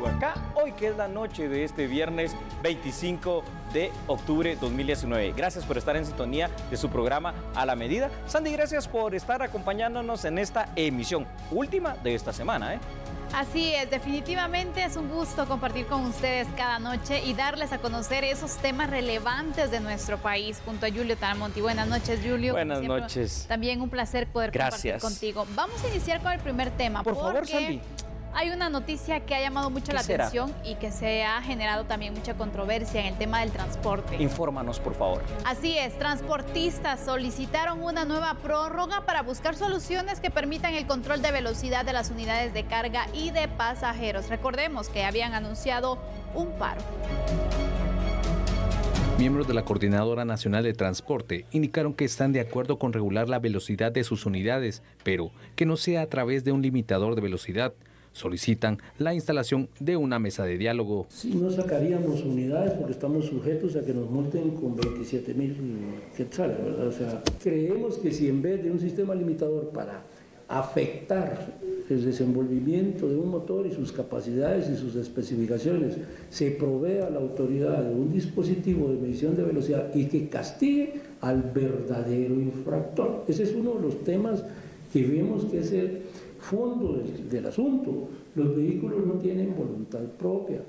contigo acá, hoy que es la noche de este viernes 25 de octubre 2019. Gracias por estar en sintonía de su programa A la Medida. Sandy, gracias por estar acompañándonos en esta emisión última de esta semana, Así es, definitivamente es un gusto compartir con ustedes cada noche y darles a conocer esos temas relevantes de nuestro país junto a Julio Talamonti. Buenas noches, Julio. Buenas noches. También un placer poder compartir contigo. Vamos a iniciar con el primer tema. Por favor, Sandy. Hay una noticia que ha llamado mucho la atención y que se ha generado también mucha controversia en el tema del transporte. Infórmanos, por favor. Así es, transportistas solicitaron una nueva prórroga para buscar soluciones que permitan el control de velocidad de las unidades de carga y de pasajeros. Recordemos que habían anunciado un paro. Miembros de la Coordinadora Nacional de Transporte indicaron que están de acuerdo con regular la velocidad de sus unidades, pero que no sea a través de un limitador de velocidad. Solicitan la instalación de una mesa de diálogo. Si no sacaríamos unidades porque estamos sujetos a que nos multen con 27,000 quetzales, ¿verdad? O sea, creemos que si en vez de un sistema limitador para afectar el desenvolvimiento de un motor y sus capacidades y sus especificaciones, se provee a la autoridad de un dispositivo de medición de velocidad y que castigue al verdadero infractor. Ese es uno de los temas que vemos que es el fondo del asunto. Los vehículos no tienen voluntad propia,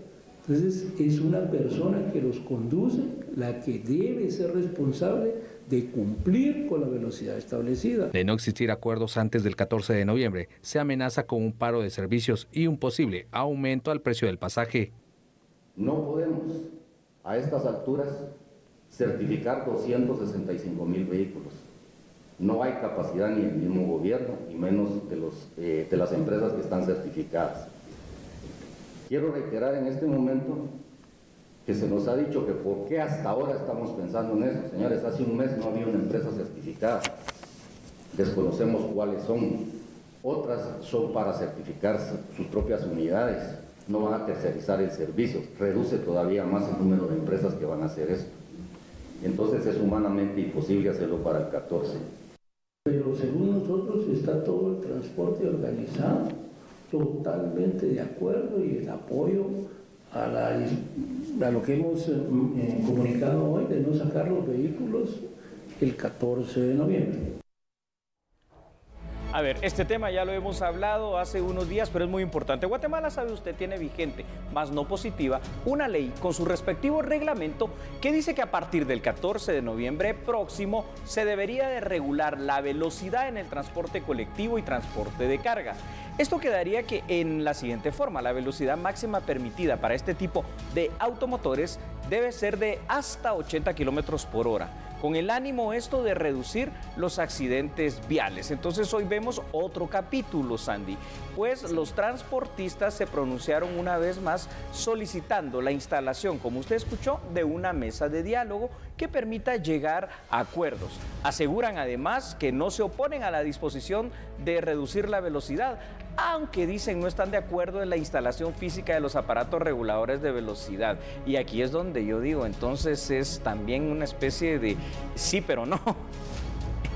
entonces es una persona que los conduce la que debe ser responsable de cumplir con la velocidad establecida. De no existir acuerdos antes del 14 de noviembre, se amenaza con un paro de servicios y un posible aumento al precio del pasaje. No podemos a estas alturas certificar 265,000 vehículos. No hay capacidad ni el mismo gobierno, y menos de las empresas que están certificadas. Quiero reiterar en este momento que se nos ha dicho que por qué hasta ahora estamos pensando en eso. Señores, hace un mes no había una empresa certificada. Desconocemos cuáles son. Otras son para certificar sus propias unidades. No van a tercerizar el servicio. Reduce todavía más el número de empresas que van a hacer esto. Entonces es humanamente imposible hacerlo para el 14. Pero según nosotros está todo el transporte organizado, totalmente de acuerdo, y el apoyo a lo que hemos comunicado hoy de no sacar los vehículos el 14 de noviembre. A ver, este tema ya lo hemos hablado hace unos días, pero es muy importante. Guatemala, sabe usted, tiene vigente, más no positiva, una ley con su respectivo reglamento que dice que a partir del 14 de noviembre próximo se debería de regular la velocidad en el transporte colectivo y transporte de carga. Esto quedaría que en la siguiente forma: la velocidad máxima permitida para este tipo de automotores debe ser de hasta 80 kilómetros por hora, con el ánimo esto de reducir los accidentes viales. Entonces hoy vemos otro capítulo, Sandy, pues los transportistas se pronunciaron una vez más solicitando la instalación, como usted escuchó, de una mesa de diálogo que permita llegar a acuerdos. Aseguran además que no se oponen a la disposición de reducir la velocidad, aunque dicen no están de acuerdo en la instalación física de los aparatos reguladores de velocidad. Y aquí es donde yo digo, entonces es también una especie de sí pero no,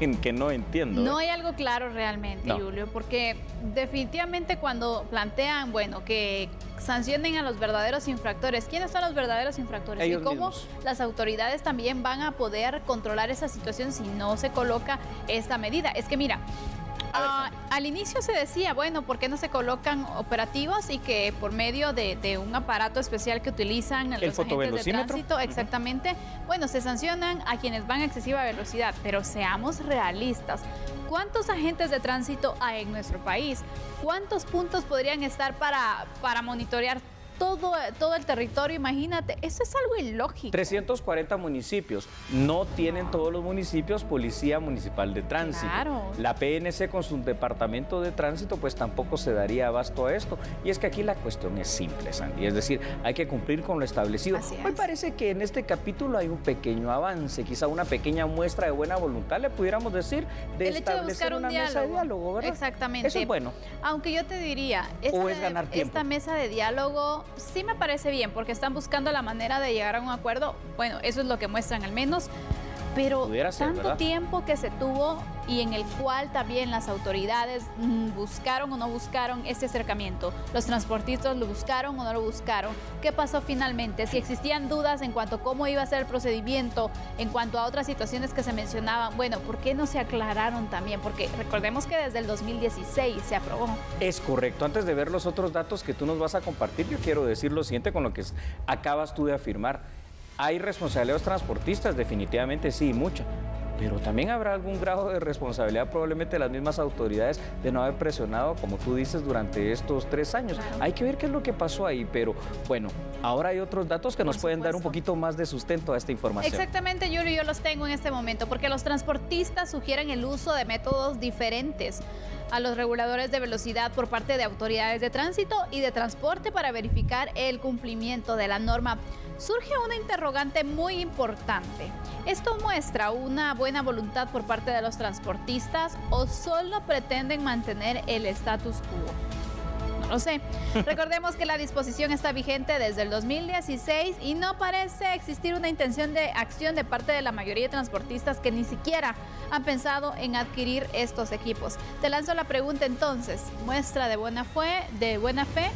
en que no entiendo. No hay algo claro realmente, Julio, porque definitivamente cuando plantean, bueno, que sancionen a los verdaderos infractores, ¿quiénes son los verdaderos infractores? Ellos y cómo mismos. Las autoridades también van a poder controlar esa situación si no se coloca esta medida. Es que mira, al inicio se decía, bueno, ¿por qué no se colocan operativos y que por medio de un aparato especial que utilizan los agentes de tránsito, exactamente, bueno, se sancionan a quienes van a excesiva velocidad? Pero seamos realistas, ¿cuántos agentes de tránsito hay en nuestro país? ¿Cuántos puntos podrían estar para monitorear todo el territorio? Imagínate, eso es algo ilógico. 340 municipios, no tienen todos los municipios policía municipal de tránsito. Claro. La PNC con su departamento de tránsito pues tampoco se daría abasto a esto. Y es que aquí la cuestión es simple, Sandy, es decir, hay que cumplir con lo establecido. Hoy parece que en este capítulo hay un pequeño avance, quizá una pequeña muestra de buena voluntad, le pudiéramos decir, de establecer una mesa de diálogo, ¿verdad? Exactamente. Eso es bueno. Aunque yo te diría, es ganar tiempo. Esta mesa de diálogo sí me parece bien, porque están buscando la manera de llegar a un acuerdo. Bueno, eso es lo que muestran al menos. Pero Pudiera ser, tanto ¿verdad? tiempo que se tuvo y en el cual también las autoridades buscaron o no buscaron este acercamiento. Los transportistas lo buscaron o no lo buscaron. ¿Qué pasó finalmente? Si existían dudas en cuanto a cómo iba a ser el procedimiento, en cuanto a otras situaciones que se mencionaban, bueno, ¿por qué no se aclararon también? Porque recordemos que desde el 2016 se aprobó. Es correcto. Antes de ver los otros datos que tú nos vas a compartir, yo quiero decir lo siguiente con lo que acabas tú de afirmar. ¿Hay responsabilidad de los transportistas? Definitivamente sí, mucha. Pero también habrá algún grado de responsabilidad probablemente de las mismas autoridades de no haber presionado, como tú dices, durante estos 3 años. Claro. Hay que ver qué es lo que pasó ahí, pero bueno, ahora hay otros datos que nos pueden dar un poquito más de sustento a esta información. Exactamente, Julio, yo los tengo en este momento, porque los transportistas sugieren el uso de métodos diferentes a los reguladores de velocidad por parte de autoridades de tránsito y de transporte para verificar el cumplimiento de la norma. Surge una interrogante muy importante. ¿Esto muestra una buena voluntad por parte de los transportistas o solo pretenden mantener el status quo? No lo sé. Recordemos que la disposición está vigente desde el 2016 y no parece existir una intención de acción de parte de la mayoría de transportistas que ni siquiera han pensado en adquirir estos equipos. Te lanzo la pregunta entonces, ¿muestra de buena fe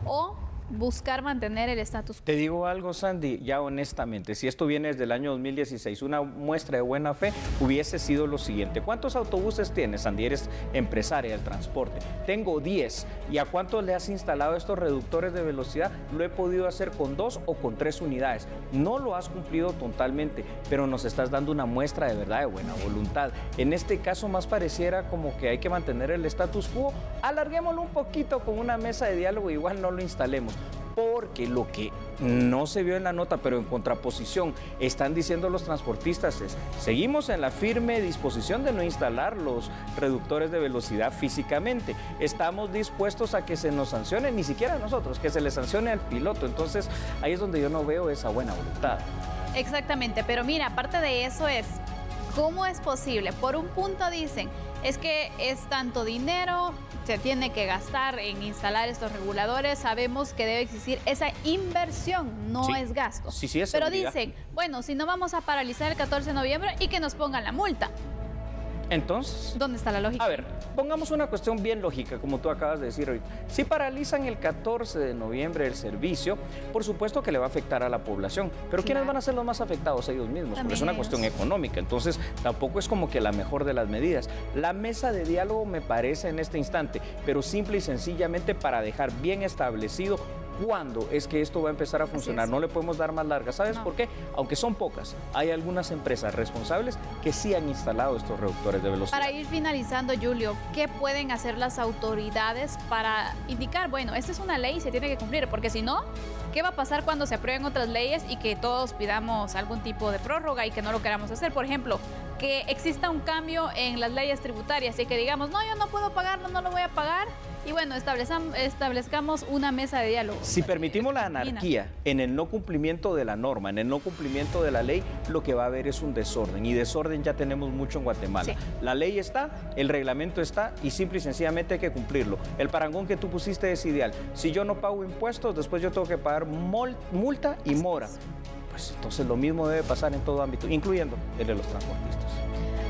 o buscar mantener el status quo? Te digo algo, Sandy, ya honestamente, si esto viene desde el año 2016, una muestra de buena fe hubiese sido lo siguiente. ¿Cuántos autobuses tienes, Sandy? Eres empresaria del transporte. Tengo 10. ¿Y a cuántos le has instalado estos reductores de velocidad? Lo he podido hacer con 2 o con 3 unidades. No lo has cumplido totalmente, pero nos estás dando una muestra de verdad de buena voluntad. En este caso más pareciera como que hay que mantener el status quo. Alarguémoslo un poquito con una mesa de diálogo, igual no lo instalemos. Porque lo que no se vio en la nota, pero en contraposición, están diciendo los transportistas es, seguimos en la firme disposición de no instalar los reductores de velocidad físicamente. Estamos dispuestos a que se nos sancione, ni siquiera a nosotros, que se le sancione al piloto. Entonces, ahí es donde yo no veo esa buena voluntad. Exactamente, pero mira, aparte de eso ¿cómo es posible? Por un punto dicen, es que es tanto dinero, se tiene que gastar en instalar estos reguladores, sabemos que debe existir esa inversión, no Sí. es gasto. Sí, es Pero seguridad. dicen, bueno, si no vamos a paralizar el 14 de noviembre y que nos pongan la multa. Entonces, ¿Dónde está la lógica? a ver, pongamos una cuestión bien lógica, como tú acabas de decir ahorita. Si paralizan el 14 de noviembre el servicio, por supuesto que le va a afectar a la población. Pero ¿quiénes Claro. van a ser los más afectados? Ellos mismos, porque También es una ellos. cuestión económica. Entonces, tampoco es como que la mejor de las medidas. La mesa de diálogo me parece en este instante, pero simple y sencillamente para dejar bien establecido cuándo es que esto va a empezar a funcionar. es. No le podemos dar más larga. ¿Sabes No. por qué? Aunque son pocas, hay algunas empresas responsables que sí han instalado estos reductores de velocidad. Para ir finalizando, Julio, ¿qué pueden hacer las autoridades para indicar, bueno, esta es una ley y se tiene que cumplir? Porque si no, ¿qué va a pasar cuando se aprueben otras leyes y que todos pidamos algún tipo de prórroga y que no lo queramos hacer? Por ejemplo, que exista un cambio en las leyes tributarias y que digamos, no, yo no puedo pagarlo, no lo voy a pagar. Y bueno, establezcamos una mesa de diálogo. Si permitimos la anarquía en el no cumplimiento de la norma, en el no cumplimiento de la ley, lo que va a haber es un desorden. Y desorden ya tenemos mucho en Guatemala. Sí. La ley está, el reglamento está y simple y sencillamente hay que cumplirlo. El parangón que tú pusiste es ideal. Si yo no pago impuestos, después yo tengo que pagar multa y mora. Pues entonces lo mismo debe pasar en todo ámbito, incluyendo el de los transportistas.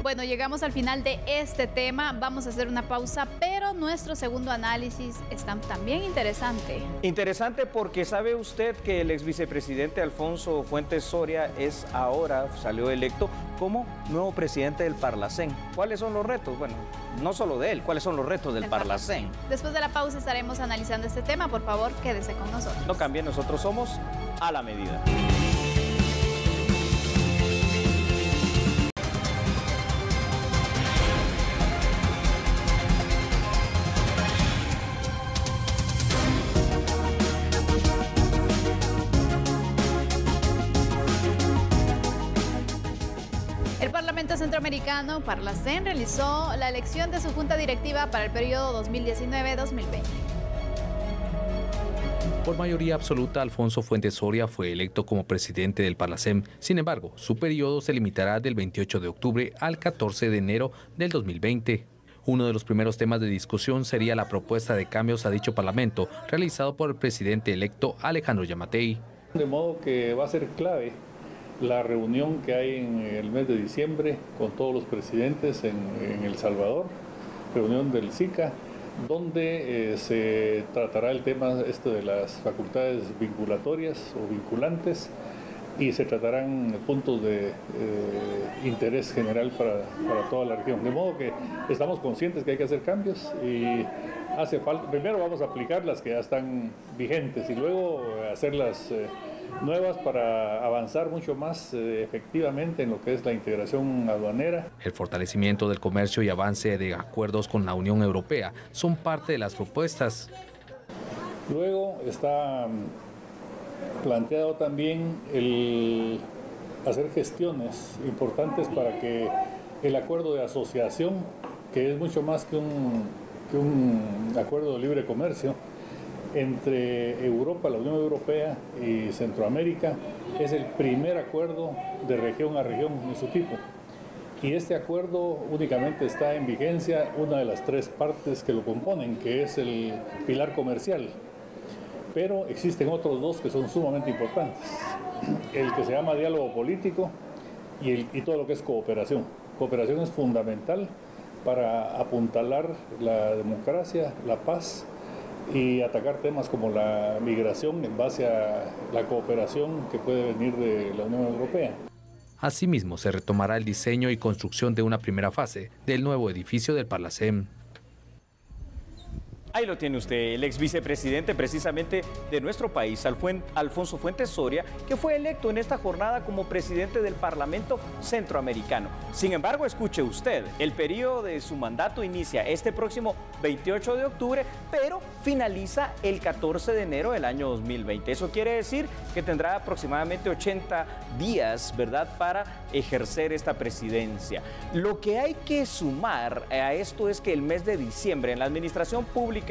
Bueno, llegamos al final de este tema. Vamos a hacer una pausa, pero nuestro segundo análisis está también interesante. Interesante porque sabe usted que el ex vicepresidente Alfonso Fuentes Soria salió electo como nuevo presidente del Parlacén. ¿Cuáles son los retos? Bueno, no solo de él, ¿cuáles son los retos del Parlacén? Después de la pausa estaremos analizando este tema. Por favor, quédese con nosotros. No cambien, nosotros somos a la medida. El Parlamento Centroamericano, Parlacén, realizó la elección de su junta directiva para el periodo 2019-2020. Por mayoría absoluta, Alfonso Fuentes Soria fue electo como presidente del Parlacén. Sin embargo, su periodo se limitará del 28 de octubre al 14 de enero del 2020. Uno de los primeros temas de discusión sería la propuesta de cambios a dicho parlamento, realizado por el presidente electo Alejandro Yamatei. De modo que va a ser clave la reunión que hay en el mes de diciembre con todos los presidentes en El Salvador, reunión del SICA, donde se tratará el tema de las facultades vinculatorias o vinculantes y se tratarán puntos de interés general para toda la región. De modo que estamos conscientes que hay que hacer cambios y hace falta, primero vamos a aplicar las que ya están vigentes y luego hacerlas nuevas para avanzar mucho más efectivamente en lo que es la integración aduanera. El fortalecimiento del comercio y avance de acuerdos con la Unión Europea son parte de las propuestas. Luego está planteado también el hacer gestiones importantes para que el acuerdo de asociación, que es mucho más que un acuerdo de libre comercio, entre Europa, la Unión Europea y Centroamérica, es el primer acuerdo de región a región en su tipo. Y este acuerdo únicamente está en vigencia una de las tres partes que lo componen, que es el pilar comercial. Pero existen otros dos que son sumamente importantes. El que se llama diálogo político y todo lo que es cooperación. Cooperación es fundamental para apuntalar la democracia, la paz y atacar temas como la migración en base a la cooperación que puede venir de la Unión Europea. Asimismo, se retomará el diseño y construcción de una primera fase del nuevo edificio del Parlacén. Ahí lo tiene usted, el ex vicepresidente precisamente de nuestro país, Alfonso Fuentes Soria, que fue electo en esta jornada como presidente del Parlamento Centroamericano. Sin embargo, escuche usted, el periodo de su mandato inicia este próximo 28 de octubre, pero finaliza el 14 de enero del año 2020. Eso quiere decir que tendrá aproximadamente 80 días, ¿verdad?, para ejercer esta presidencia. Lo que hay que sumar a esto es que el mes de diciembre en la administración pública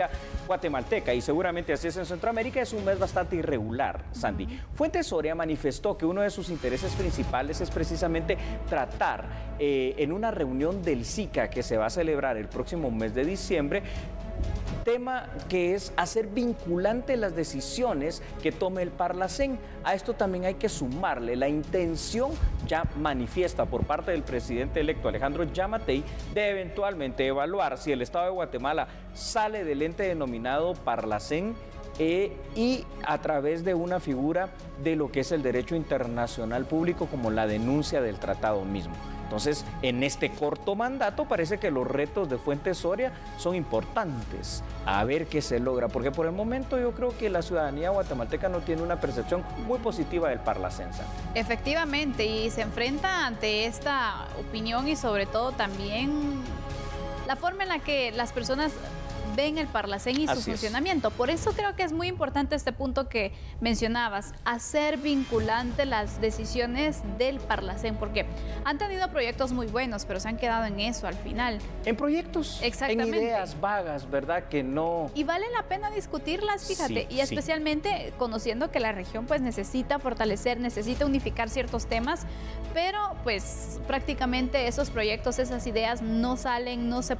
guatemalteca, y seguramente así es en Centroamérica, es un mes bastante irregular, Sandy. Fuentes Soria manifestó que uno de sus intereses principales es precisamente tratar en una reunión del SICA que se va a celebrar el próximo mes de diciembre, tema que es hacer vinculante las decisiones que tome el Parlacén. A esto también hay que sumarle la intención ya manifiesta por parte del presidente electo Alejandro Yamatei de eventualmente evaluar si el Estado de Guatemala sale del ente denominado Parlacén y a través de una figura de lo que es el derecho internacional público como la denuncia del tratado mismo. Entonces, en este corto mandato parece que los retos de Fuentes Soria son importantes. A ver qué se logra, porque por el momento yo creo que la ciudadanía guatemalteca no tiene una percepción muy positiva del Parlacén. Efectivamente, y se enfrenta ante esta opinión y sobre todo también la forma en la que las personas ven el Parlacén y su funcionamiento. Por eso creo que es muy importante este punto que mencionabas, hacer vinculante las decisiones del Parlacén, porque han tenido proyectos muy buenos, pero se han quedado en eso al final. En proyectos, en ideas vagas, ¿verdad? Que no... Y vale la pena discutirlas, fíjate, y especialmente conociendo que la región pues necesita fortalecer, necesita unificar ciertos temas, pero pues prácticamente esos proyectos, esas ideas no salen, no se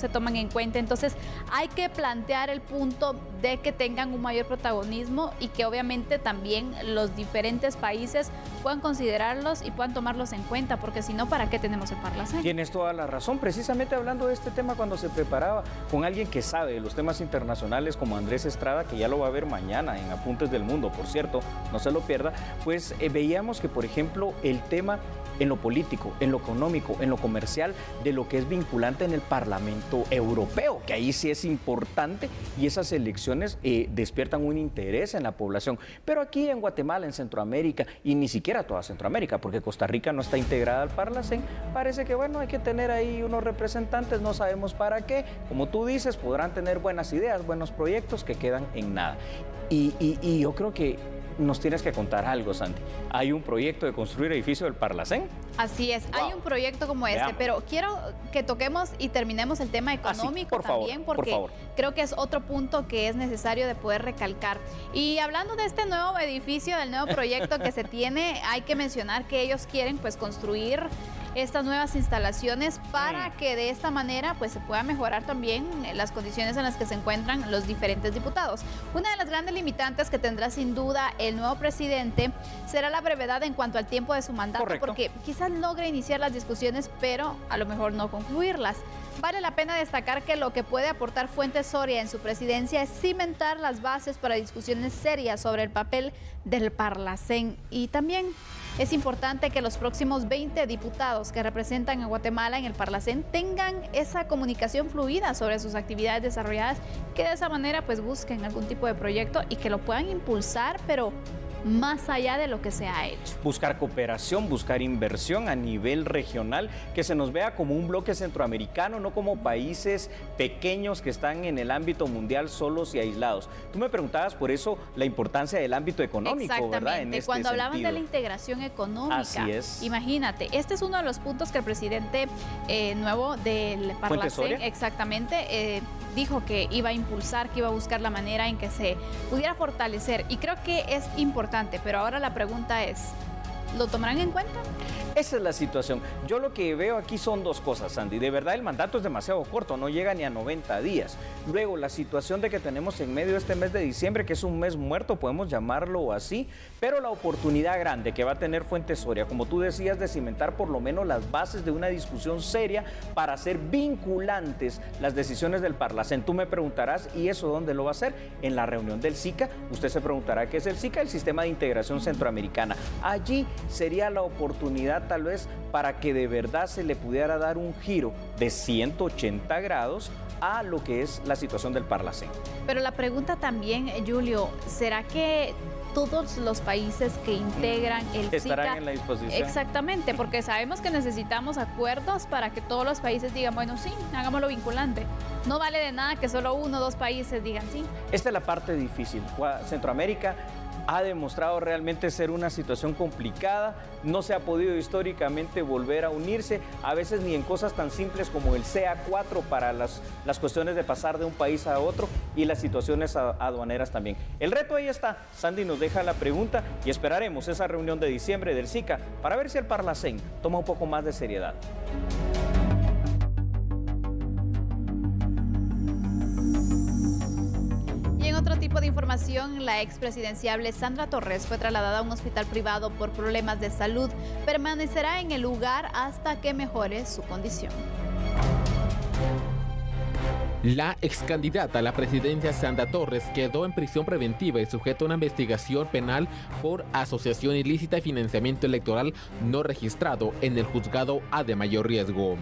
toman en cuenta. Entonces hay que plantear el punto de que tengan un mayor protagonismo y que obviamente también los diferentes países puedan considerarlos y puedan tomarlos en cuenta, porque si no, ¿para qué tenemos el Parlacén? Tienes toda la razón. Precisamente hablando de este tema, cuando se preparaba con alguien que sabe de los temas internacionales como Andrés Estrada, que ya lo va a ver mañana en Apuntes del Mundo, por cierto, no se lo pierda, pues veíamos que, por ejemplo, el tema en lo político, en lo económico, en lo comercial, de lo que es vinculante en el Parlamento Europeo, que ahí sí es importante y esas elecciones despiertan un interés en la población. Pero aquí en Guatemala, en Centroamérica, y ni siquiera toda Centroamérica, porque Costa Rica no está integrada al Parlacén, parece que bueno, hay que tener ahí unos representantes, no sabemos para qué. Como tú dices, podrán tener buenas ideas, buenos proyectos que quedan en nada. Y yo creo que nos tienes que contar algo, Santi. ¿Hay un proyecto de construir edificio del Parlacén? Así es, hay un proyecto como este, pero quiero que toquemos y terminemos el tema económico también, porque creo que es otro punto que es necesario de poder recalcar. Y hablando de este nuevo edificio, del nuevo proyecto que se tiene, hay que mencionar que ellos quieren pues construir estas nuevas instalaciones para que de esta manera pues se pueda mejorar también las condiciones en las que se encuentran los diferentes diputados. Una de las grandes limitantes que tendrá sin duda el nuevo presidente será la brevedad en cuanto al tiempo de su mandato. Correcto. Porque quizás logre iniciar las discusiones, pero a lo mejor no concluirlas. Vale la pena destacar que lo que puede aportar Fuentes Soria en su presidencia es cimentar las bases para discusiones serias sobre el papel del Parlacén. Y también es importante que los próximos 20 diputados que representan a Guatemala en el Parlacén tengan esa comunicación fluida sobre sus actividades desarrolladas, que de esa manera pues busquen algún tipo de proyecto y que lo puedan impulsar, pero más allá de lo que se ha hecho. Buscar cooperación, buscar inversión a nivel regional, que se nos vea como un bloque centroamericano, no como países pequeños que están en el ámbito mundial solos y aislados. Tú me preguntabas por eso la importancia del ámbito económico, ¿verdad? En este cuando hablaban sentido de la integración económica, así es. Imagínate, este es uno de los puntos que el presidente nuevo del Parlacén, exactamente, dijo que iba a impulsar, que iba a buscar la manera en que se pudiera fortalecer, y creo que es importante, pero ahora la pregunta es, ¿lo tomarán en cuenta? Esa es la situación. Yo lo que veo aquí son dos cosas, Sandy. De verdad, el mandato es demasiado corto, no llega ni a 90 días. Luego, la situación de que tenemos en medio de este mes de diciembre, que es un mes muerto, podemos llamarlo así, pero la oportunidad grande que va a tener Fuentes Soria, como tú decías, de cimentar por lo menos las bases de una discusión seria para hacer vinculantes las decisiones del Parlacén. Tú me preguntarás, ¿y eso dónde lo va a hacer? En la reunión del SICA. Usted se preguntará, ¿qué es el SICA? El Sistema de Integración Centroamericana. Allí sería la oportunidad tal vez para que de verdad se le pudiera dar un giro de 180 grados a lo que es la situación del Parlacén. Pero la pregunta también, Julio, ¿será que todos los países que integran el SICA estarán en la disposición? Exactamente, porque sabemos que necesitamos acuerdos para que todos los países digan, bueno, sí, hagámoslo vinculante. No vale de nada que solo 1 o 2 países digan sí. Esta es la parte difícil. Centroamérica ha demostrado realmente ser una situación complicada, no se ha podido históricamente volver a unirse, a veces ni en cosas tan simples como el CA4 para las cuestiones de pasar de un país a otro y las situaciones aduaneras también. El reto ahí está. Sandy nos deja la pregunta y esperaremos esa reunión de diciembre del SICA para ver si el Parlacén toma un poco más de seriedad. Otro tipo de información, la expresidenciable Sandra Torres fue trasladada a un hospital privado por problemas de salud. Permanecerá en el lugar hasta que mejore su condición. La excandidata a la presidencia Sandra Torres quedó en prisión preventiva y sujeta a una investigación penal por asociación ilícita y financiamiento electoral no registrado en el juzgado A de mayor riesgo.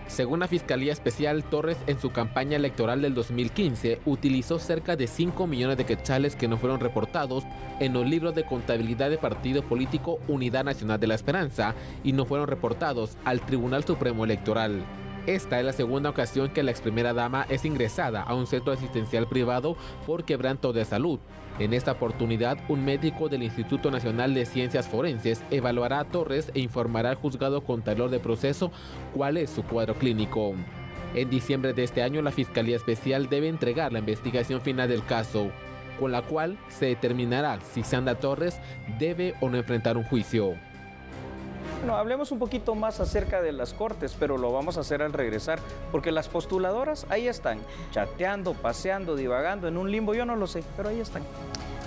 Según la Fiscalía Especial, Torres en su campaña electoral del 2015 utilizó cerca de 5 millones de quetzales que no fueron reportados en los libros de contabilidad de partido político Unidad Nacional de la Esperanza y no fueron reportados al Tribunal Supremo Electoral. Esta es la segunda ocasión que la ex primera dama es ingresada a un centro asistencial privado por quebranto de salud. En esta oportunidad, un médico del Instituto Nacional de Ciencias Forenses evaluará a Torres e informará al juzgado contralor de proceso cuál es su cuadro clínico. En diciembre de este año, la Fiscalía Especial debe entregar la investigación final del caso, con la cual se determinará si Sandra Torres debe o no enfrentar un juicio. Bueno, hablemos un poquito más acerca de las cortes, pero lo vamos a hacer al regresar, porque las postuladoras ahí están, chateando, paseando, divagando en un limbo, yo no lo sé, pero ahí están.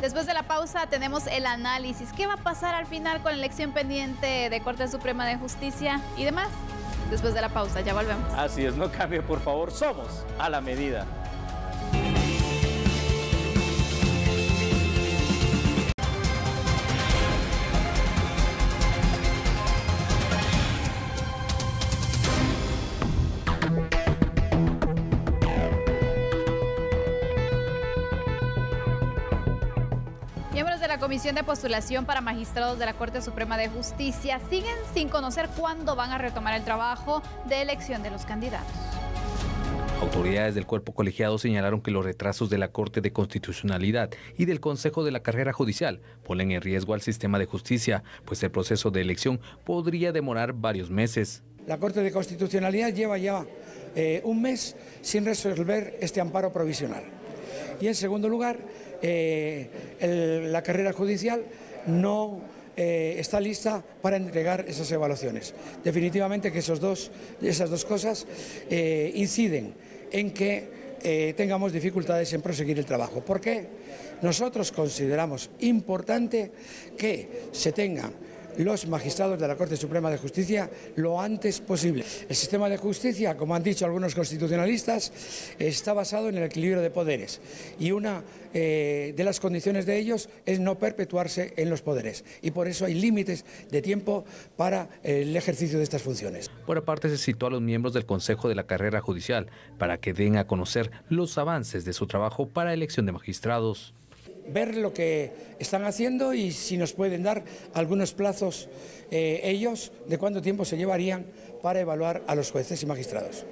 Después de la pausa tenemos el análisis. ¿Qué va a pasar al final con la elección pendiente de Corte Suprema de Justicia y demás? Después de la pausa, ya volvemos. Así es, no cambie, por favor, somos a la medida. La Comisión de Postulación para Magistrados de la Corte Suprema de Justicia siguen sin conocer cuándo van a retomar el trabajo de elección de los candidatos. Autoridades del cuerpo colegiado señalaron que los retrasos de la Corte de Constitucionalidad y del Consejo de la Carrera Judicial ponen en riesgo al sistema de justicia, pues el proceso de elección podría demorar varios meses. La Corte de Constitucionalidad lleva ya un mes sin resolver este amparo provisional. Y en segundo lugar, la carrera judicial no está lista para entregar esas evaluaciones. Definitivamente que esas dos cosas inciden en que tengamos dificultades en proseguir el trabajo. ¿Por qué? Nosotros consideramos importante que se tengan los magistrados de la Corte Suprema de Justicia lo antes posible. El sistema de justicia, como han dicho algunos constitucionalistas, está basado en el equilibrio de poderes y una de las condiciones de ellos es no perpetuarse en los poderes y por eso hay límites de tiempo para el ejercicio de estas funciones. Por aparte, se citó a los miembros del Consejo de la Carrera Judicial para que den a conocer los avances de su trabajo para elección de magistrados. Ver lo que están haciendo y si nos pueden dar algunos plazos ellos de cuánto tiempo se llevarían para evaluar a los jueces y magistrados.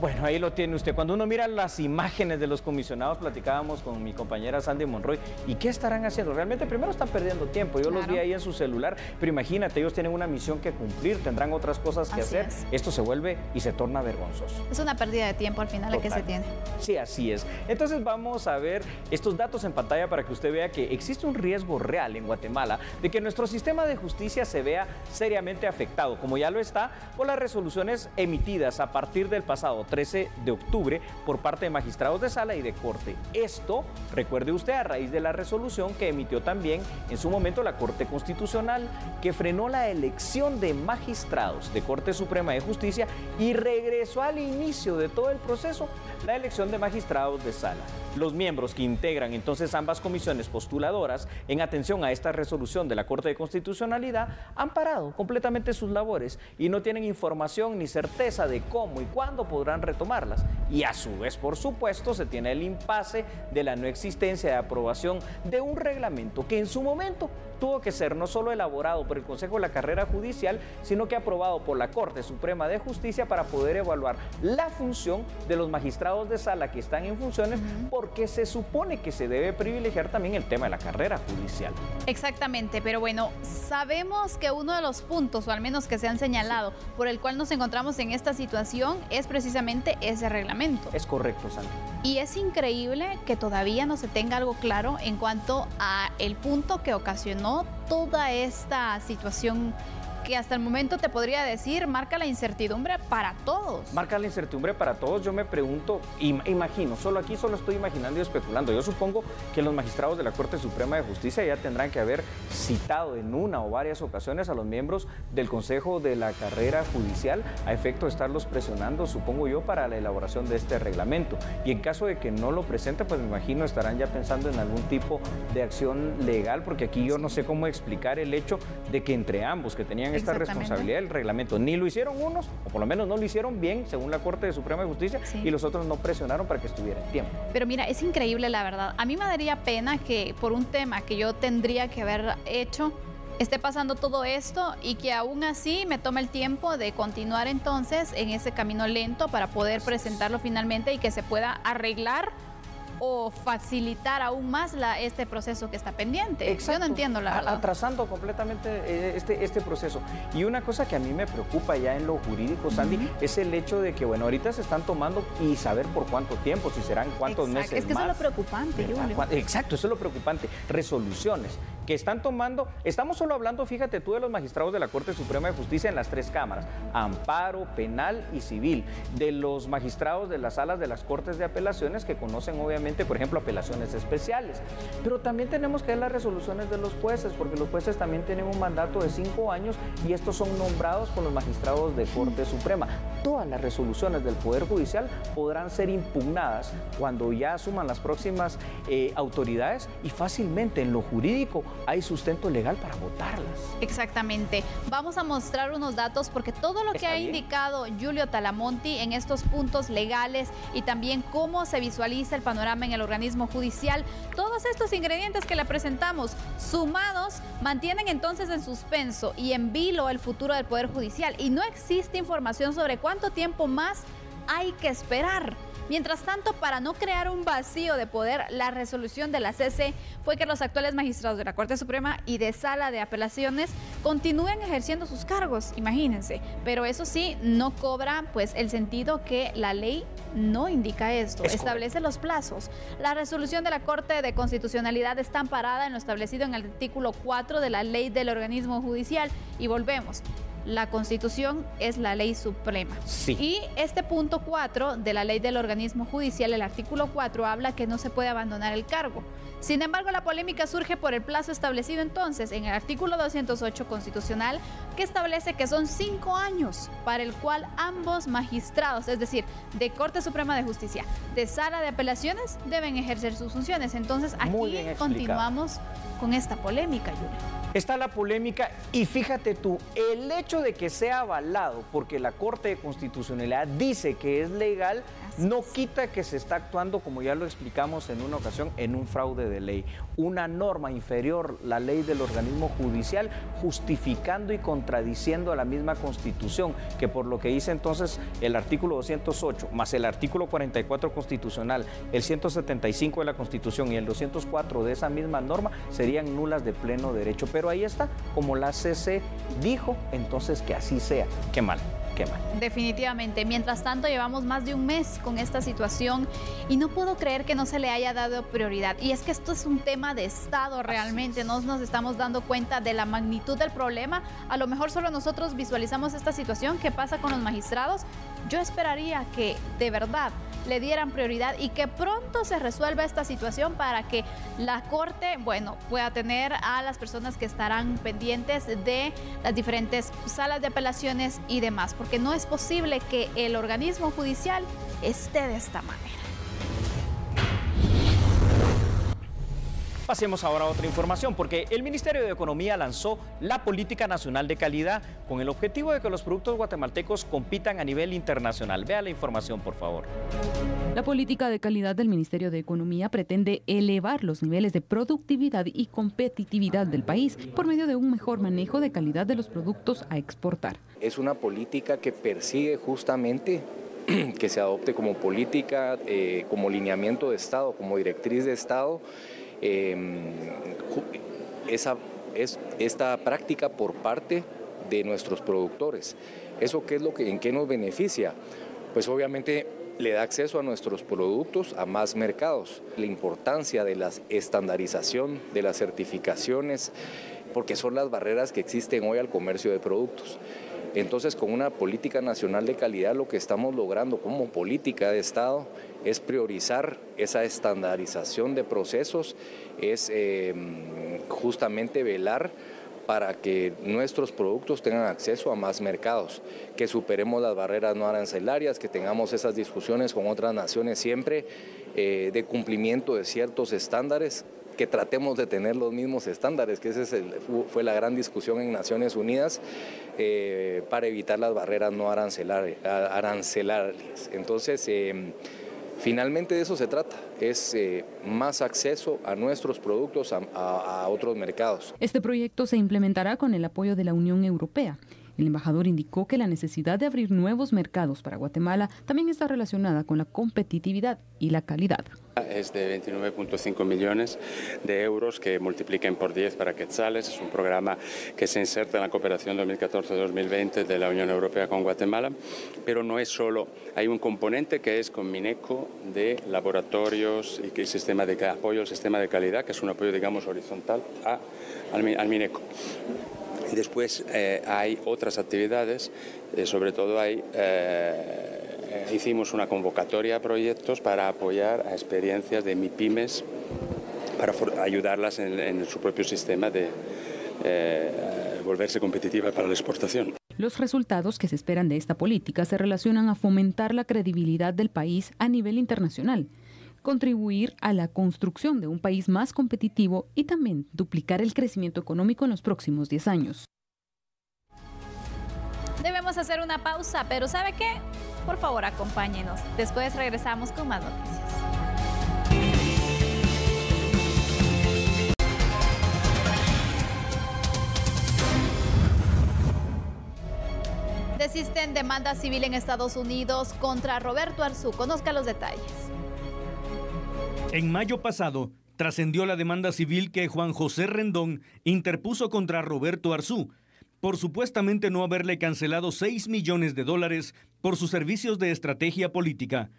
Bueno, ahí lo tiene usted. Cuando uno mira las imágenes de los comisionados, platicábamos con mi compañera Sandy Monroy, ¿y qué estarán haciendo? Realmente primero están perdiendo tiempo, yo los vi ahí en su celular, pero imagínate, ellos tienen una misión que cumplir, tendrán otras cosas que hacer. Esto se vuelve y se torna vergonzoso. Es una pérdida de tiempo al final la que se tiene. Sí, así es. Entonces vamos a ver estos datos en pantalla para que usted vea que existe un riesgo real en Guatemala de que nuestro sistema de justicia se vea seriamente afectado, como ya lo está por las resoluciones emitidas a partir del pasado 13 de octubre por parte de magistrados de sala y de corte. Esto, recuerde usted, a raíz de la resolución que emitió también en su momento la Corte Constitucional, que frenó la elección de magistrados de Corte Suprema de Justicia y regresó al inicio de todo el proceso la elección de magistrados de sala. Los miembros que integran entonces ambas comisiones postuladoras en atención a esta resolución de la Corte de Constitucionalidad han parado completamente sus labores y no tienen información ni certeza de cómo y cuándo podrán retomarlas. Y a su vez, por supuesto, se tiene el impasse de la no existencia de aprobación de un reglamento que en su momento tuvo que ser no solo elaborado por el Consejo de la Carrera Judicial, sino que aprobado por la Corte Suprema de Justicia para poder evaluar la función de los magistrados de sala que están en funciones, porque se supone que se debe privilegiar también el tema de la carrera judicial. Exactamente, pero bueno, sabemos que uno de los puntos, o al menos que se han señalado, por el cual nos encontramos en esta situación es precisamente ese reglamento. Es correcto, Sandra. Y es increíble que todavía no se tenga algo claro en cuanto a el punto que ocasionó toda esta situación que hasta el momento te podría decir marca la incertidumbre para todos. Marca la incertidumbre para todos. Yo me pregunto, imagino, solo estoy imaginando y especulando. Yo supongo que los magistrados de la Corte Suprema de Justicia ya tendrán que haber citado en una o varias ocasiones a los miembros del Consejo de la Carrera Judicial a efecto de estarlos presionando, supongo yo, para la elaboración de este reglamento. Y en caso de que no lo presente, pues me imagino estarán ya pensando en algún tipo de acción legal, porque aquí yo no sé cómo explicar el hecho de que entre ambos que tenían esta responsabilidad del reglamento, ni lo hicieron unos, o por lo menos no lo hicieron bien, según la Corte Suprema de Justicia, y los otros no presionaron para que estuviera en tiempo. Pero mira, es increíble la verdad. A mí me daría pena que por un tema que yo tendría que haber hecho, esté pasando todo esto y que aún así me tome el tiempo de continuar entonces en ese camino lento para poder presentarlo finalmente y que se pueda arreglar o facilitar aún más este proceso que está pendiente. Exacto. Yo no entiendo la verdad. Atrasando completamente este proceso. Y una cosa que a mí me preocupa ya en lo jurídico, Sandy, es el hecho de que, bueno, ahorita se están tomando y saber por cuánto tiempo, si serán cuántos meses más. Es que eso es lo preocupante, Julio. Exacto, eso es lo preocupante. Resoluciones que están tomando, estamos solo hablando, fíjate tú, de los magistrados de la Corte Suprema de Justicia en las tres cámaras, amparo, penal y civil, de los magistrados de las salas de las Cortes de Apelaciones que conocen obviamente, por ejemplo, apelaciones especiales, pero también tenemos que ver las resoluciones de los jueces, porque los jueces también tienen un mandato de 5 años y estos son nombrados por los magistrados de Corte Suprema. Todas las resoluciones del Poder Judicial podrán ser impugnadas cuando ya asuman las próximas autoridades y fácilmente en lo jurídico hay sustento legal para votarlas. Exactamente. Vamos a mostrar unos datos porque todo lo que ha indicado Julio Talamonti en estos puntos legales y también cómo se visualiza el panorama en el organismo judicial, todos estos ingredientes que le presentamos sumados mantienen entonces en suspenso y en vilo el futuro del Poder Judicial y no existe información sobre cuánto tiempo más hay que esperar Mientras tanto, para no crear un vacío de poder, la resolución de la CC fue que los actuales magistrados de la Corte Suprema y de Sala de Apelaciones continúen ejerciendo sus cargos, imagínense. Pero eso sí, no cobra pues el sentido que la ley no indica esto, establece los plazos. La resolución de la Corte de Constitucionalidad está amparada en lo establecido en el artículo 4 de la Ley del Organismo Judicial y volvemos. La Constitución es la ley suprema. Sí. Y este punto 4 de la ley del organismo judicial, el artículo 4, habla que no se puede abandonar el cargo. Sin embargo, la polémica surge por el plazo establecido entonces en el artículo 208 constitucional, que establece que son 5 años para el cual ambos magistrados, es decir, de Corte Suprema de Justicia, de Sala de Apelaciones, deben ejercer sus funciones. Entonces, aquí continuamos con esta polémica, Julia. Está la polémica y fíjate tú, el hecho de que sea avalado porque la Corte de Constitucionalidad dice que es legal, no quita que se está actuando, como ya lo explicamos en una ocasión, en un fraude de ley. Una norma inferior, la ley del organismo judicial, justificando y contradiciendo a la misma Constitución, que por lo que dice entonces el artículo 208, más el artículo 44 constitucional, el 175 de la Constitución y el 204 de esa misma norma, serían nulas de pleno derecho. Pero ahí está, como la CC dijo, entonces que así sea. Qué mal. Definitivamente. Mientras tanto, llevamos más de un mes con esta situación y no puedo creer que no se le haya dado prioridad. Y es que esto es un tema de Estado realmente. No nos estamos dando cuenta de la magnitud del problema. A lo mejor solo nosotros visualizamos esta situación. ¿Qué pasa con los magistrados? Yo esperaría que de verdad le dieran prioridad y que pronto se resuelva esta situación para que la Corte, bueno, pueda tener a las personas que estarán pendientes de las diferentes salas de apelaciones y demás, porque no es posible que el organismo judicial esté de esta manera. Pasemos ahora a otra información, porque el Ministerio de Economía lanzó la Política Nacional de Calidad con el objetivo de que los productos guatemaltecos compitan a nivel internacional. Vea la información, por favor. La política de calidad del Ministerio de Economía pretende elevar los niveles de productividad y competitividad del país por medio de un mejor manejo de calidad de los productos a exportar. Es una política que persigue justamente que se adopte como política, como lineamiento de Estado, como directriz de Estado, esta práctica por parte de nuestros productores. ¿Eso qué es en qué nos beneficia? Pues obviamente le da acceso a nuestros productos a más mercados. La importancia de la estandarización, de las certificaciones, porque son las barreras que existen hoy al comercio de productos. Entonces, con una política nacional de calidad, lo que estamos logrando como política de Estado es priorizar esa estandarización de procesos, es justamente velar para que nuestros productos tengan acceso a más mercados, que superemos las barreras no arancelarias, que tengamos esas discusiones con otras naciones siempre de cumplimiento de ciertos estándares, que tratemos de tener los mismos estándares, que fue la gran discusión en Naciones Unidas para evitar las barreras no arancelarias. Entonces, finalmente de eso se trata, es más acceso a nuestros productos a otros mercados. Este proyecto se implementará con el apoyo de la Unión Europea. El embajador indicó que la necesidad de abrir nuevos mercados para Guatemala también está relacionada con la competitividad y la calidad. Es de 29.5 millones de euros que multipliquen por 10 para quetzales. Es un programa que se inserta en la cooperación 2014-2020 de la Unión Europea con Guatemala, pero no es solo. Hay un componente que es con Mineco de laboratorios y que el sistema de apoyo al sistema de calidad, que es un apoyo, digamos, horizontal al Mineco. Y después hay otras actividades, sobre todo hicimos una convocatoria a proyectos para apoyar a experiencias de MIPYMES, para ayudarlas en su propio sistema de volverse competitiva para la exportación. Los resultados que se esperan de esta política se relacionan a fomentar la credibilidad del país a nivel internacional, contribuir a la construcción de un país más competitivo y también duplicar el crecimiento económico en los próximos 10 años. Debemos hacer una pausa, pero ¿sabe qué? Por favor, acompáñenos. Después regresamos con más noticias. Persisten demanda civil en Estados Unidos contra Roberto Arzú. Conozca los detalles. En mayo pasado, trascendió la demanda civil que Juan José Rendón interpuso contra Roberto Arzú por supuestamente no haberle cancelado $6 millones por sus servicios de estrategia política.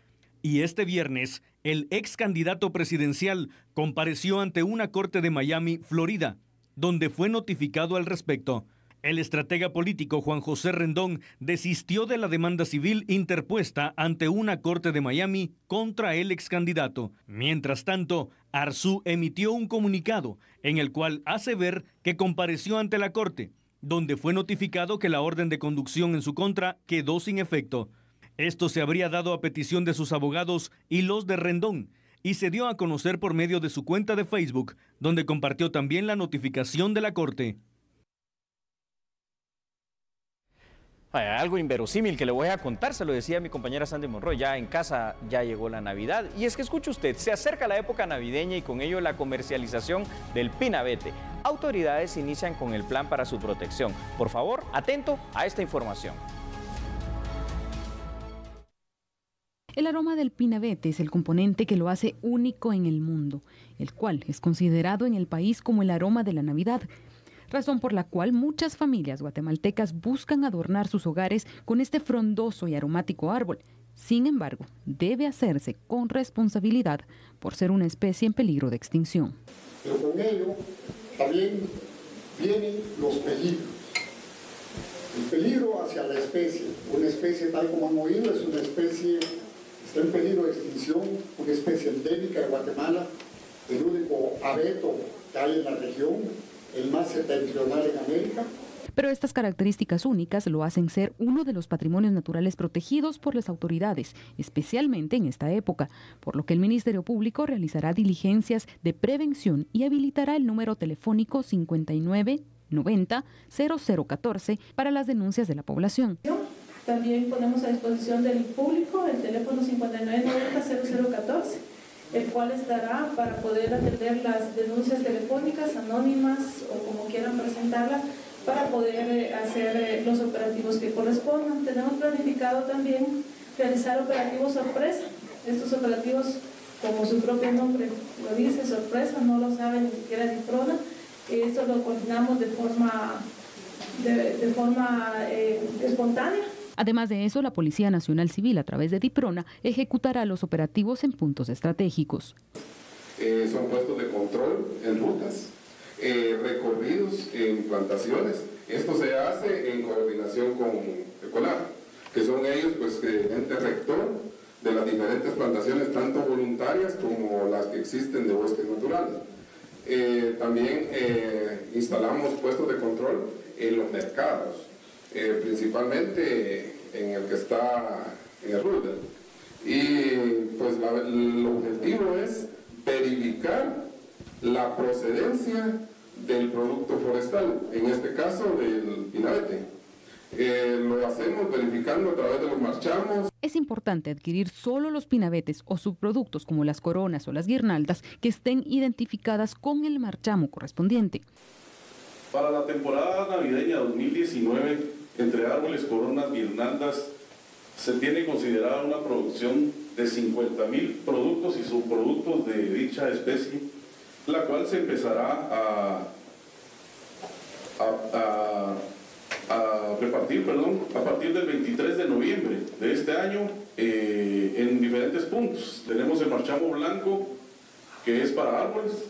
Y este viernes, el ex candidato presidencial compareció ante una corte de Miami, Florida, donde fue notificado al respecto. El estratega político Juan José Rendón desistió de la demanda civil interpuesta ante una corte de Miami contra el ex candidato. Mientras tanto, Arzú emitió un comunicado en el cual hace ver que compareció ante la corte, donde fue notificado que la orden de conducción en su contra quedó sin efecto. Esto se habría dado a petición de sus abogados y los de Rendón, y se dio a conocer por medio de su cuenta de Facebook, donde compartió también la notificación de la corte. Algo inverosímil que le voy a contar, se lo decía mi compañera Sandy Monroy, ya en casa ya llegó la Navidad. Y es que escuche usted, se acerca la época navideña y con ello la comercialización del pinabete. Autoridades inician con el plan para su protección. Por favor, atento a esta información. El aroma del pinabete es el componente que lo hace único en el mundo, el cual es considerado en el país como el aroma de la Navidad, razón por la cual muchas familias guatemaltecas buscan adornar sus hogares con este frondoso y aromático árbol. Sin embargo, debe hacerse con responsabilidad por ser una especie en peligro de extinción. Pero con ello también vienen los peligros. El peligro hacia la especie, una especie tal como han oído, es una especie que está en peligro de extinción, una especie endémica de Guatemala, el único abeto que hay en la región, el más septentrional en América. Pero estas características únicas lo hacen ser uno de los patrimonios naturales protegidos por las autoridades, especialmente en esta época, por lo que el Ministerio Público realizará diligencias de prevención y habilitará el número telefónico 5990-0014 para las denuncias de la población. También ponemos a disposición del público el teléfono 5990-0014, el cual estará para poder atender las denuncias telefónicas, anónimas o como quieran presentarlas, para poder hacer los operativos que correspondan. Tenemos planificado también realizar operativos sorpresa. Estos operativos, como su propio nombre lo dice, sorpresa, no lo sabe ni siquiera DIPRONA. Eso lo coordinamos de forma espontánea. Además de eso, la Policía Nacional Civil, a través de DIPRONA, ejecutará los operativos en puntos estratégicos. Son puestos de control en rutas, recorridos en plantaciones. Esto se hace en coordinación con ECOLAR, que son ellos, pues, el ente rector de las diferentes plantaciones, tanto voluntarias como las que existen de bosques naturales. También instalamos puestos de control en los mercados, principalmente en el que está en el Roosevelt. Y pues el objetivo es verificar la procedencia del producto forestal, en este caso del pinabete. Lo hacemos verificando a través de los marchamos. Es importante adquirir solo los pinabetes o subproductos como las coronas o las guirnaldas que estén identificadas con el marchamo correspondiente. Para la temporada navideña 2019, entre árboles, coronas, guirnaldas, se tiene considerada una producción de 50.000 productos y subproductos de dicha especie, la cual se empezará a repartir, a partir del 23 de noviembre de este año en diferentes puntos. Tenemos el marchamo blanco, que es para árboles,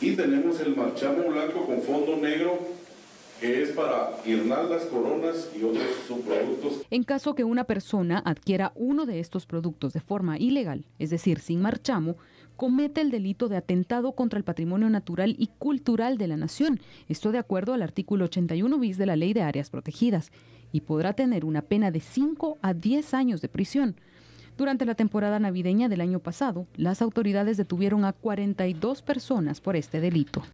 y tenemos el marchamo blanco con fondo negro, que es para guirnaldas, coronas y otros subproductos. En caso que una persona adquiera uno de estos productos de forma ilegal, es decir, sin marchamo, comete el delito de atentado contra el patrimonio natural y cultural de la nación. Esto de acuerdo al artículo 81 bis de la Ley de Áreas Protegidas, y podrá tener una pena de 5 a 10 años de prisión. Durante la temporada navideña del año pasado, las autoridades detuvieron a 42 personas por este delito.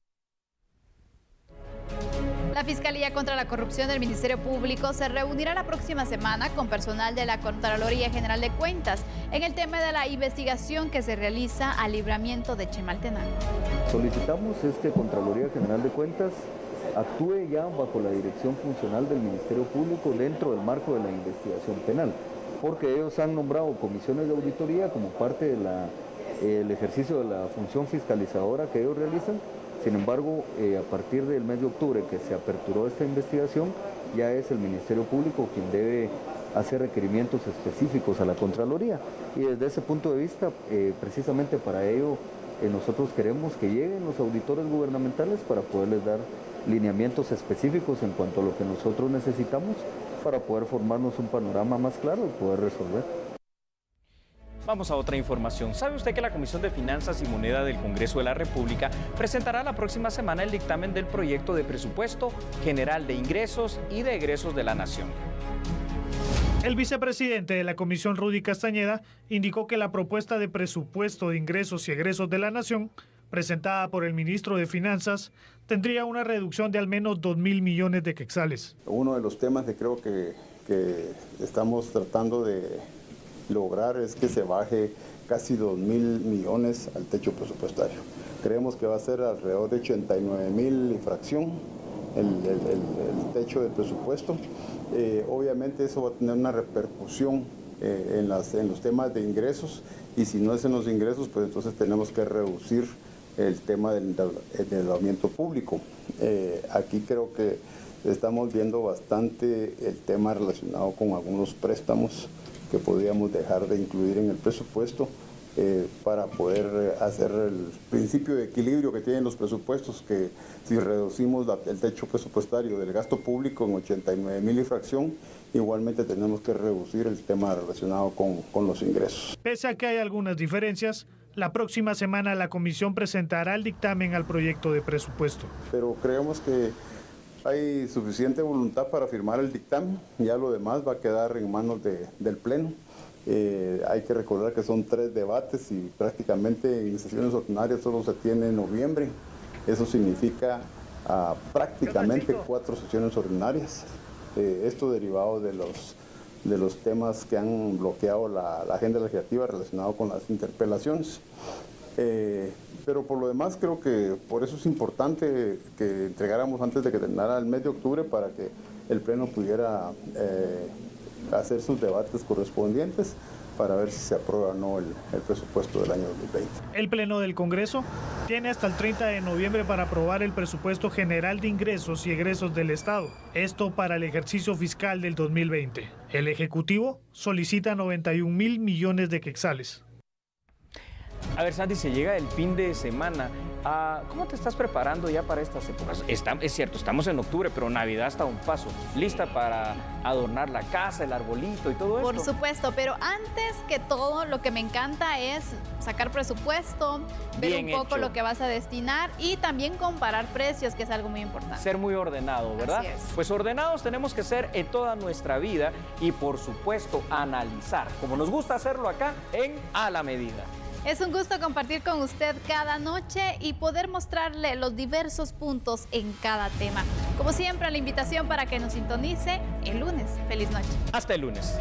La Fiscalía contra la Corrupción del Ministerio Público se reunirá la próxima semana con personal de la Contraloría General de Cuentas en el tema de la investigación que se realiza al libramiento de Chimaltenango. Solicitamos que Contraloría General de Cuentas actúe ya bajo la dirección funcional del Ministerio Público dentro del marco de la investigación penal, porque ellos han nombrado comisiones de auditoría como parte del ejercicio de la función fiscalizadora que ellos realizan. Sin embargo, a partir del mes de octubre que se aperturó esta investigación, ya es el Ministerio Público quien debe hacer requerimientos específicos a la Contraloría. Y desde ese punto de vista, precisamente para ello, nosotros queremos que lleguen los auditores gubernamentales para poderles dar lineamientos específicos en cuanto a lo que nosotros necesitamos para poder formarnos un panorama más claro y poder resolver. Vamos a otra información. ¿Sabe usted que la Comisión de Finanzas y Moneda del Congreso de la República presentará la próxima semana el dictamen del proyecto de presupuesto general de ingresos y de egresos de la Nación? El vicepresidente de la Comisión, Rudy Castañeda, indicó que la propuesta de presupuesto de ingresos y egresos de la Nación, presentada por el ministro de Finanzas, tendría una reducción de al menos 2.000 millones de quetzales. Uno de los temas que creo que estamos tratando de lograr es que se baje casi 2.000 millones al techo presupuestario. Creemos que va a ser alrededor de 89.000 y fracción el techo del presupuesto. Obviamente eso va a tener una repercusión en los temas de ingresos, y si no es en los ingresos, pues entonces tenemos que reducir el tema del endeudamiento público. Aquí creo que estamos viendo bastante el tema relacionado con algunos préstamos que podríamos dejar de incluir en el presupuesto para poder hacer el principio de equilibrio que tienen los presupuestos, que si reducimos el techo presupuestario del gasto público en 89.000 y fracción, igualmente tenemos que reducir el tema relacionado con los ingresos. Pese a que hay algunas diferencias, la próxima semana la Comisión presentará el dictamen al proyecto de presupuesto. Pero creemos que hay suficiente voluntad para firmar el dictamen, ya lo demás va a quedar en manos del Pleno. Hay que recordar que son 3 debates y prácticamente en sesiones ordinarias solo se tiene en noviembre. Eso significa prácticamente 4 sesiones ordinarias. Esto derivado de los temas que han bloqueado la agenda legislativa relacionado con las interpelaciones. Pero por lo demás creo que por eso es importante que entregáramos antes de que terminara el mes de octubre para que el Pleno pudiera hacer sus debates correspondientes para ver si se aprueba o no el presupuesto del año 2020. El Pleno del Congreso tiene hasta el 30 de noviembre para aprobar el presupuesto general de ingresos y egresos del Estado. Esto para el ejercicio fiscal del 2020. El Ejecutivo solicita 91.000 millones de quetzales. A ver, Sandy, se llega el fin de semana. ¿Cómo te estás preparando ya para estas épocas? Es cierto, estamos en octubre, pero Navidad está a un paso. ¿Lista para adornar la casa, el arbolito y todo eso? Por supuesto, pero antes que todo, lo que me encanta es sacar presupuesto, ver un poco lo que vas a destinar y también comparar precios, que es algo muy importante. Ser muy ordenado, ¿verdad? Así es. Pues ordenados tenemos que ser en toda nuestra vida y, por supuesto, analizar, como nos gusta hacerlo acá en A la Medida. Es un gusto compartir con usted cada noche y poder mostrarle los diversos puntos en cada tema. Como siempre, la invitación para que nos sintonice el lunes. Feliz noche. Hasta el lunes.